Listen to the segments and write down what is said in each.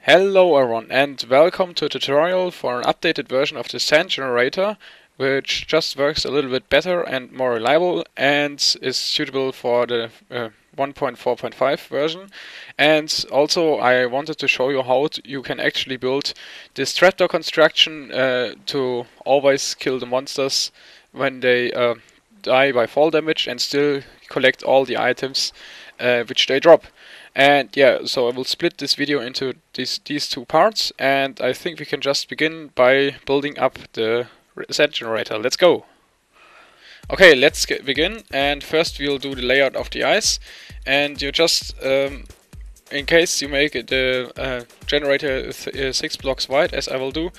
Hello everyone and welcome to a tutorial for an updated version of the Sandgenerator, which just works a little bit better and more reliable and is suitable for the 1.4.5 version. And also I wanted to show you how you can actually build this trapdoor construction to always kill the monsters when they die by fall damage and still collect all the items which they drop. And yeah, so I will split this video into these two parts, and I think we can just begin by building up the Sandgenerator. Let's go! Okay, let's begin, and first we'll do the layout of the ice, and you just, in case you make the generator 6 blocks wide, as I will do,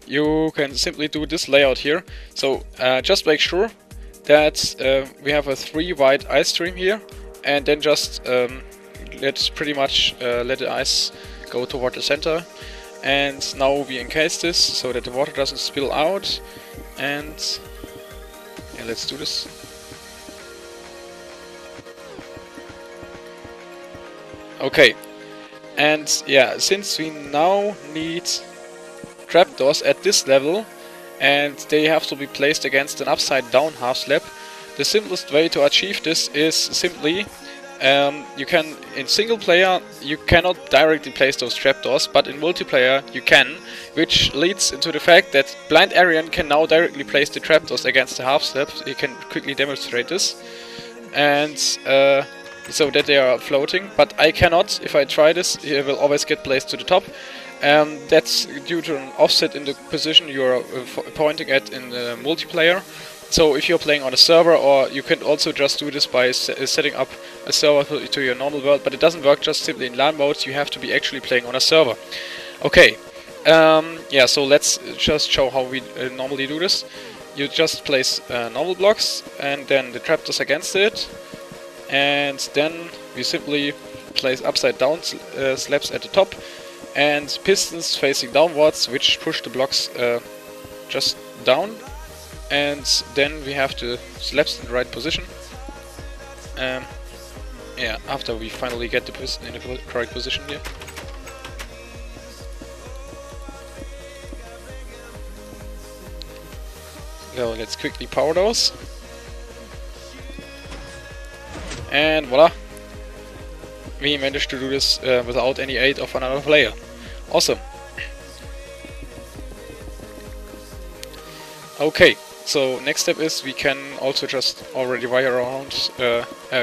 you can simply do this layout here. So just make sure that we have a 3 wide ice stream here, and then just let's pretty much let the ice go toward the center. And now we encase this so that the water doesn't spill out. And yeah, let's do this. Okay, and yeah, since we now need trapdoors at this level and they have to be placed against an upside down half slab, the simplest way to achieve this is simply you can, in single player, you cannot directly place those trapdoors, but in multiplayer you can, which leads into the fact that Blind Arian can now directly place the trapdoors against the half slabs. He can quickly demonstrate this, and so that they are floating, but I cannot. If I try this, he will always get placed to the top. That's due to an offset in the position you are pointing at in the multiplayer. So if you're playing on a server, or you can also just do this by setting up a server to your normal world, but it doesn't work just simply in LAN modes. You have to be actually playing on a server. Okay, yeah, so let's just show how we normally do this. You just place normal blocks and then the trapdoors against it, and then we simply place upside down slabs at the top and pistons facing downwards, which push the blocks just down. And then we have the slabs in the right position. Yeah, after we finally get the piston in the correct position here. So let's quickly power those. And voila! We managed to do this without any aid of another player. Awesome! Okay. So next step is we can also just already wire around,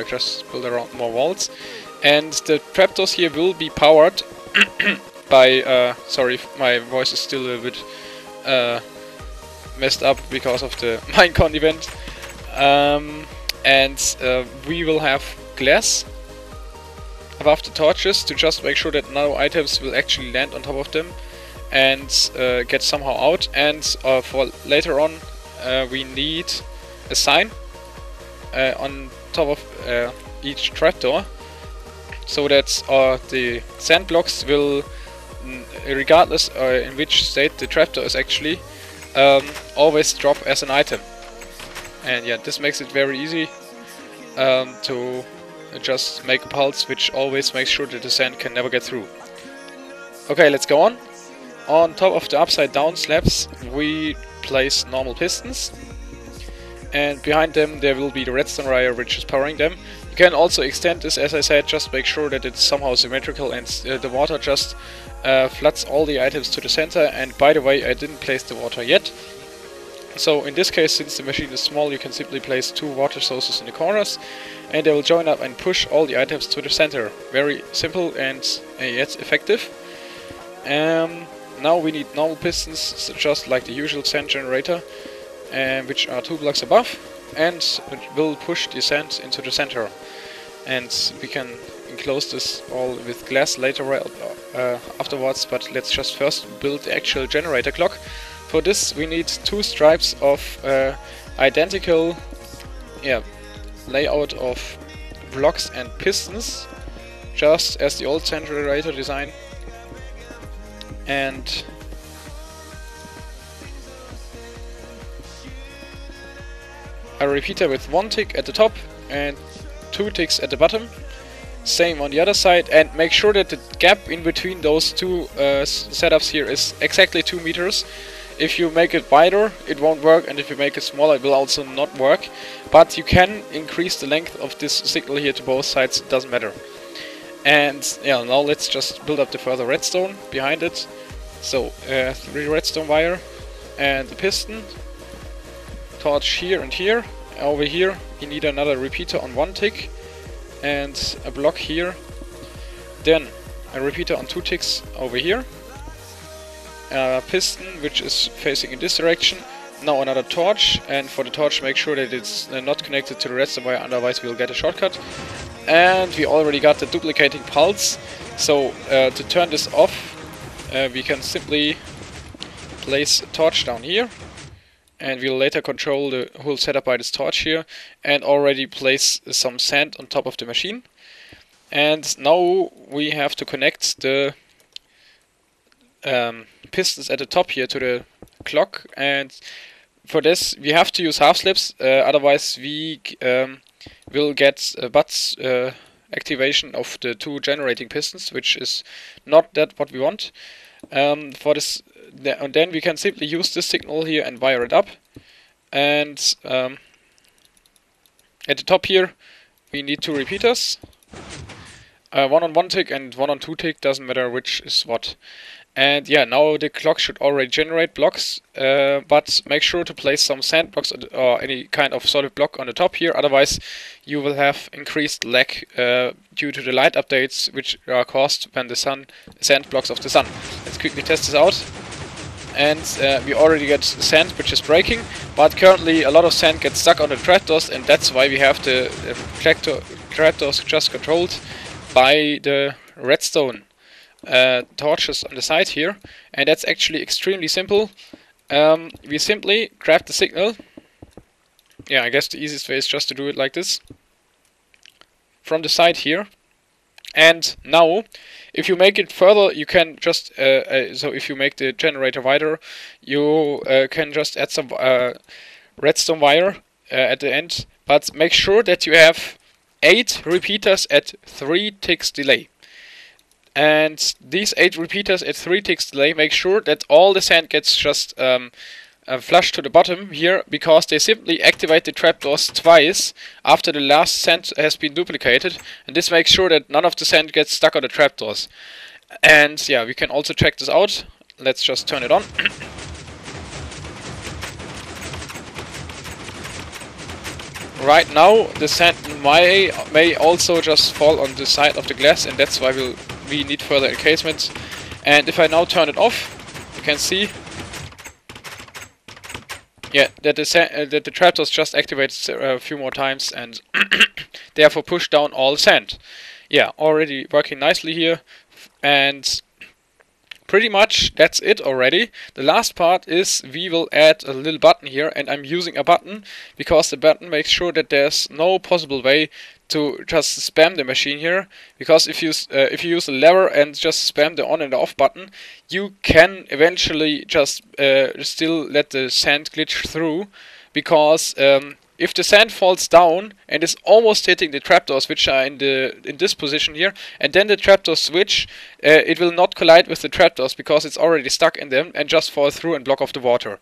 just build around more walls, and the trapdoors here will be powered by, sorry, my voice is still a little bit messed up because of the Minecon event, and we will have glass above the torches to just make sure that no items will actually land on top of them and get somehow out, and for later on we need a sign on top of each trapdoor, so that the sand blocks will, regardless in which state the trapdoor is actually, always drop as an item. And yeah, this makes it very easy to just make a pulse which always makes sure that the sand can never get through. Okay, let's go on. On top of the upside down slabs we place normal pistons, and behind them there will be the redstone wire which is powering them. You can also extend this, as I said, just make sure that it's somehow symmetrical and the water just floods all the items to the center. And by the way, I didn't place the water yet. So in this case, since the machine is small, you can simply place 2 water sources in the corners and they will join up and push all the items to the center. Very simple and yet effective. Now we need normal pistons, so just like the usual sand generator, which are 2 blocks above, and will push the sand into the center. And we can enclose this all with glass later afterwards, but let's just first build the actual generator clock. For this we need 2 stripes of identical layout of blocks and pistons, just as the old sand generator design. And a repeater with 1 tick at the top and 2 ticks at the bottom, Same on the other side, and make sure that the gap in between those two setups here is exactly 2 meters. If you make it wider, it won't work, and if you make it smaller, it will also not work. But you can increase the length of this signal here to both sides, it doesn't matter. And yeah, now let's just build up the further redstone behind it. So 3 redstone wire and the piston, torch here and here. Over here you need another repeater on 1 tick and a block here. Then a repeater on 2 ticks over here. A piston which is facing in this direction. Now another torch, and for the torch make sure that it's not connected to the redstone wire, otherwise we'll get a shortcut. And we already got the duplicating pulse, so to turn this off we can simply place a torch down here, and we'll later control the whole setup by this torch here, and already place some sand on top of the machine. And now we have to connect the pistons at the top here to the clock, and for this we have to use half slips, otherwise we will get butts activation of the 2 generating pistons, which is not that what we want. For this, and then we can simply use this signal here and wire it up, and at the top here we need 2 repeaters, 1 on 1 tick and 1 on 2 tick, doesn't matter which is what. And yeah, now the clock should already generate blocks, but make sure to place some sand blocks or any kind of solid block on the top here, otherwise you will have increased lag due to the light updates which are caused when the sand blocks of the sun. Let's quickly test this out. And we already get sand which is breaking, but currently a lot of sand gets stuck on the trapdoors, and that's why we have the trapdoors just controlled by the redstone torches on the side here. And that's actually extremely simple. We simply grab the signal. Yeah, I guess the easiest way is just to do it like this from the side here. And now if you make it further, you can just so if you make the generator wider, you can just add some redstone wire at the end, but make sure that you have 8 repeaters at 3 ticks delay. And these 8 repeaters at 3 ticks delay, make sure that all the sand gets just flushed to the bottom here, because they simply activate the trapdoors twice after the last sand has been duplicated, and this makes sure that none of the sand gets stuck on the trapdoors. And yeah, we can also check this out. Let's just turn it on. Right now the sand may also just fall on the side of the glass, and that's why we need further encasement. And if I now turn it off, you can see, yeah, that the trapdoors just activated a few more times and therefore push down all the sand. Yeah, already working nicely here, and pretty much that's it already. The last part is we will add a little button here, and I'm using a button because the button makes sure that there's no possible way to just spam the machine here, because if you use a lever and just spam the on and off button, you can eventually just still let the sand glitch through, because if the sand falls down and is almost hitting the trapdoors, which are in this position here, and then the trapdoors switch, it will not collide with the trapdoors because it's already stuck in them and just fall through and block off the water.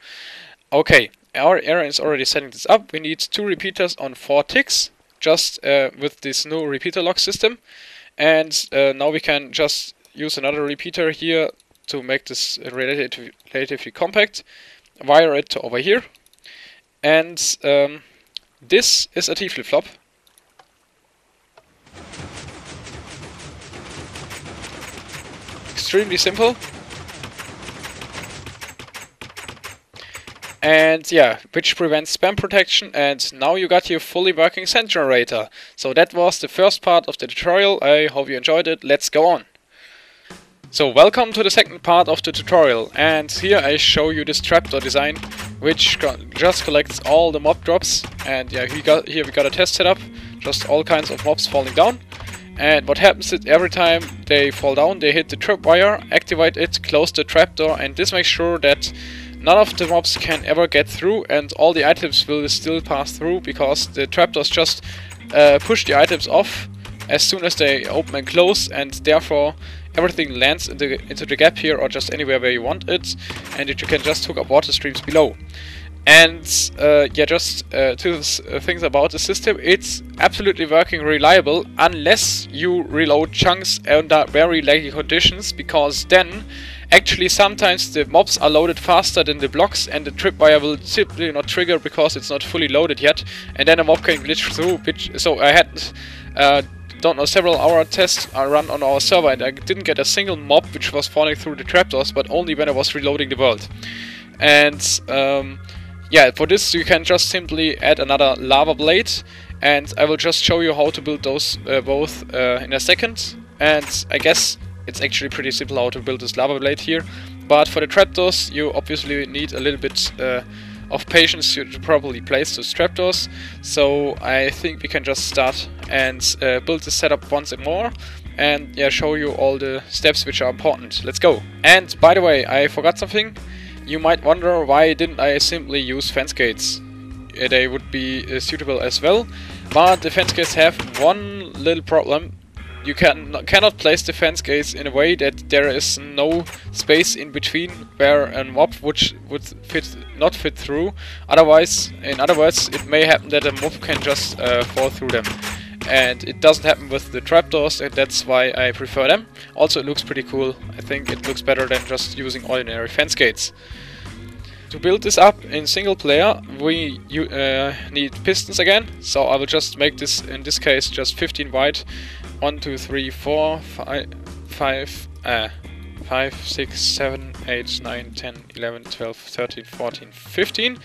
Okay, our Aaron is already setting this up. We need 2 repeaters on 4 ticks, just with this new repeater lock system. And now we can just use another repeater here to make this relatively compact. Wire it to over here. And this is a T flip-flop. Extremely simple. And yeah, which prevents spam protection, and now you got your fully working Sandgenerator. So that was the first part of the tutorial. I hope you enjoyed it. Let's go on. So welcome to the second part of the tutorial, and here I show you this trapdoor design, which just collects all the mob drops. And yeah, we got a test setup, just all kinds of mobs falling down. And what happens is every time they fall down, they hit the tripwire, activate it, close the trapdoor, and this makes sure that none of the mobs can ever get through, and all the items will still pass through, because the trapdoors just push the items off as soon as they open and close, and therefore everything lands into the gap here, or just anywhere where you want it, and you can just hook up water streams below. And yeah, just two things about the system. It's absolutely working reliable unless you reload chunks under very laggy conditions, because then actually sometimes the mobs are loaded faster than the blocks, and the tripwire will simply not trigger because it's not fully loaded yet, and then a mob can glitch through. So I had don't know, several hour tests are run on our server, and I didn't get a single mob which was falling through the trapdoors, but only when I was reloading the world. And yeah, for this you can just simply add another lava blade, and I will just show you how to build those both in a second. And I guess it's actually pretty simple how to build this lava blade here, but for the trapdoors you obviously need a little bit of patience to properly place those trapdoors. So I think we can just start and build this setup once more, and yeah, show you all the steps which are important. Let's go. And by the way, I forgot something. You might wonder why didn't I simply use fence gates. They would be suitable as well, but the fence gates have one little problem. You cannot place the fence gates in a way that there is no space in between where a mob would not fit through. Otherwise, in other words, it may happen that a mob can just fall through them. And it doesn't happen with the trapdoors, and that's why I prefer them. Also, it looks pretty cool. I think it looks better than just using ordinary fence gates. To build this up in single player, we need pistons again. So I will just make this, in this case, just 15 wide. 1, 2, 3, 4, 5, 6, 7, 8, 9, 10, 11, 12, 13, 14, 15.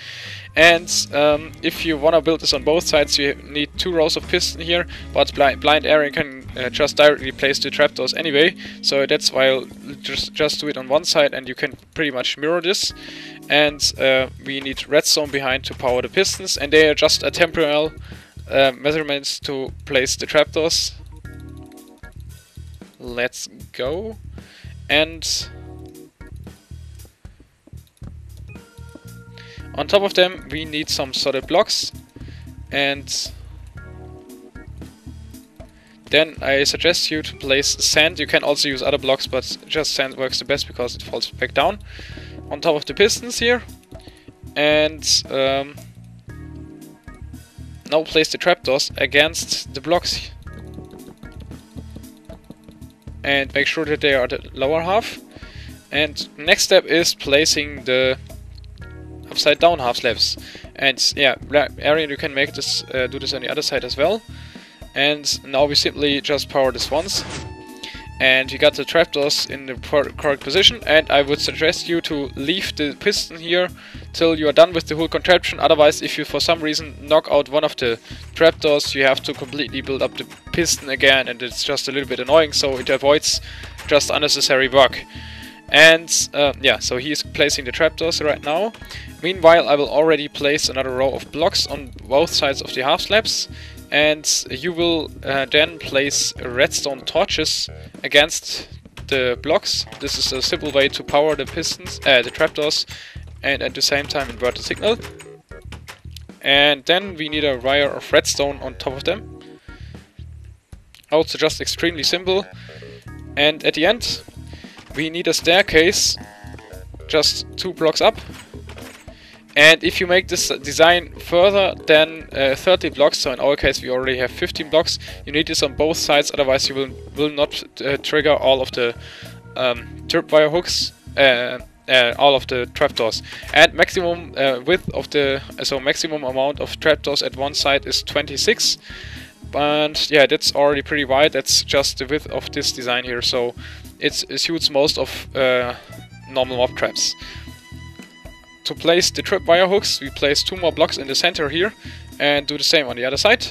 And if you want to build this on both sides, you need 2 rows of piston here, but blind area can just directly place the trapdoors anyway. So that's why I'll just do it on one side, and you can pretty much mirror this. And we need redstone behind to power the pistons, and they are just a temporal measurements to place the trapdoors. Let's go. And on top of them we need some solid blocks, and then I suggest you to place sand. You can also use other blocks, but just sand works the best because it falls back down on top of the pistons here. And now place the trapdoors against the blocks, and make sure that they are the lower half. And next step is placing the upside down half slabs. And yeah, Arian, you can make this do this on the other side as well. And now we simply just power this once, and you got the trapdoors in the correct position. And I would suggest you to leave the piston here till you are done with the whole contraption. Otherwise, if you for some reason knock out one of the trapdoors, you have to completely build up the piston again, and it's just a little bit annoying, so it avoids just unnecessary work. And yeah, so he's placing the trapdoors right now. Meanwhile, I will already place another row of blocks on both sides of the half slabs, and you will then place redstone torches against the blocks. This is a simple way to power the pistons, the trapdoors, and at the same time invert the signal. And then we need a wire of redstone on top of them. Also just extremely simple. And at the end we need a staircase just 2 blocks up. And if you make this design further than 30 blocks, so in our case we already have 15 blocks, you need this on both sides, otherwise you will not trigger all of the tripwire hooks, all of the trapdoors. And maximum width of the, so maximum amount of trapdoors at one side is 26. And yeah, that's already pretty wide. That's just the width of this design here, so it suits most of normal mob traps. To place the tripwire hooks, we place 2 more blocks in the center here, and do the same on the other side.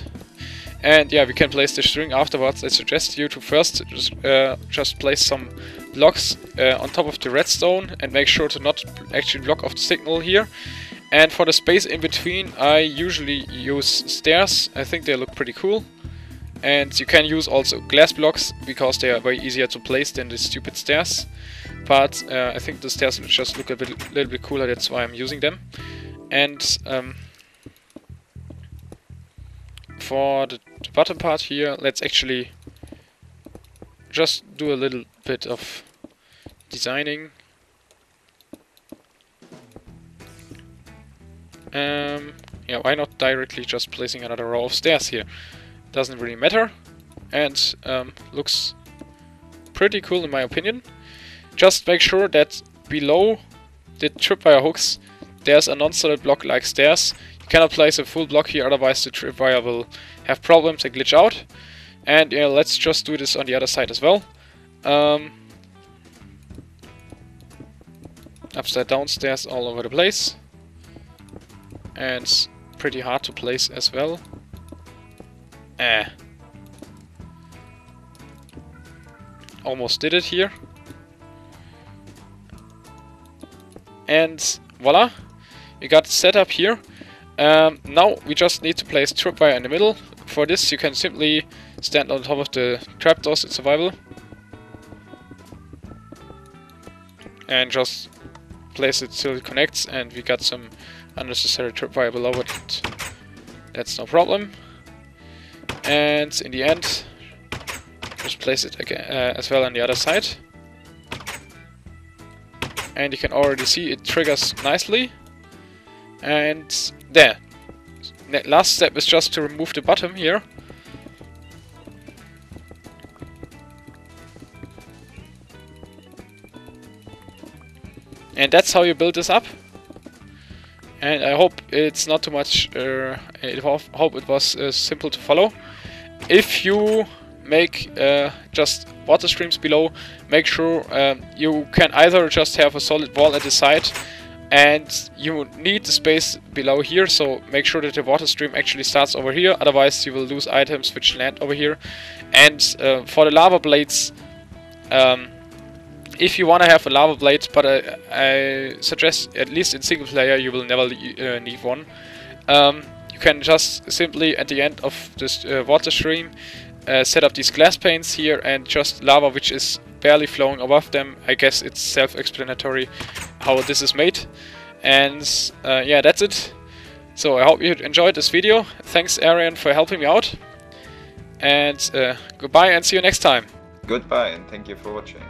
And yeah, we can place the string afterwards. I suggest you to first just place some blocks on top of the redstone, and make sure to not actually block off the signal here. And for the space in between, I usually use stairs. I think they look pretty cool. And you can use also glass blocks, because they are way easier to place than the stupid stairs. But I think the stairs will just look a little bit cooler, that's why I'm using them. And for the bottom part here, let's actually just do a little bit of designing. Yeah, why not directly just placing another row of stairs here? Doesn't really matter, and looks pretty cool in my opinion. Just make sure that below the tripwire hooks there's a non-solid block like stairs. You cannot place a full block here, otherwise the tripwire will have problems and glitch out. And yeah, let's just do this on the other side as well. Upside down stairs all over the place. And pretty hard to place as well. Almost did it here. And voila, we got set up here. Now we just need to place tripwire in the middle. For this you can simply stand on top of the trapdoors in survival and just place it till it connects, and we got some unnecessary tripwire below it. That's no problem. And in the end, just place it again as well on the other side. And you can already see it triggers nicely. And there. The last step is just to remove the bottom here. And that's how you build this up. And I hope it's not too much, I hope it was simple to follow. If you make just water streams below, make sure you can either just have a solid wall at the side, and you need the space below here, so make sure that the water stream actually starts over here, otherwise you will lose items which land over here. And for the lava blades, if you want to have a lava blade, but I suggest at least in single player you will never need one. You can just simply at the end of this water stream set up these glass panes here and just lava which is barely flowing above them. I guess it's self-explanatory how this is made. And yeah, that's it. So I hope you enjoyed this video. Thanks Arian for helping me out. And goodbye and see you next time. Goodbye and thank you for watching.